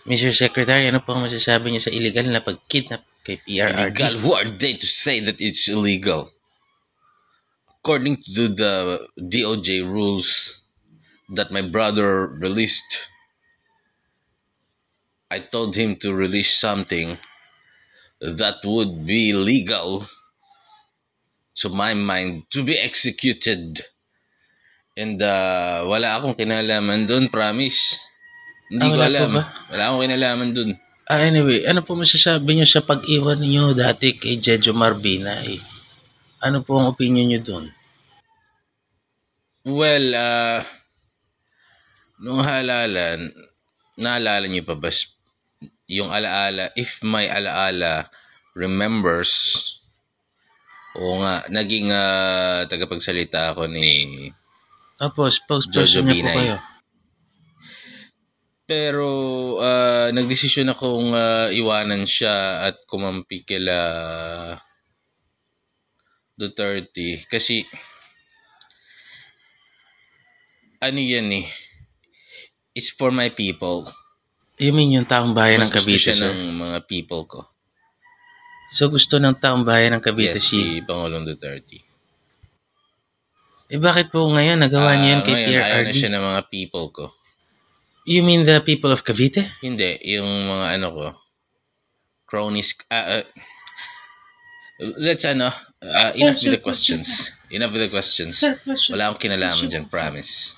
Mr. Secretary, ano po ang masasabi niyo sa illegal na pag-kidnap kay PRRD? Illegal? Who are they to say that it's illegal? According to the DOJ rules that my brother released, I told him to release something that would be legal to my mind to be executed. And wala akong kinalaman dun, promise. Hindi ko Wala po alam. ba? Wala akong kinalaman dun. Anyway, ano po masasabi niyo sa pag-iwan niyo dati kay Jejo Marbinay? Ano po ang opinion niyo dun? Well, nung halalan, naalala niyo pa ba yung alaala, if may alaala remembers, o nga, naging tagapagsalita ako ni Opo, spokesperson Jojo niya po Binay. kayo. Pero nagdesisyon akong iwanan siya at kumampi kila Duterte kasi ano yan eh, it's for my people. You mean yung taong bayan ng Mas gusto Cavite, siya sir? ng mga people ko. So gusto ng taong bayan ng Cavite Yes, si Pangulong Duterte. bakit po ngayon nagawa niya yan kay Ngayon, ayaw na PRRD? siya ng mga people ko. You mean the people of Cavite? Hindi, yung mga ano ko, cronies, let's enough with the questions. Enough with the questions. Sir, question. Wala akong kinalaman dyan, promise.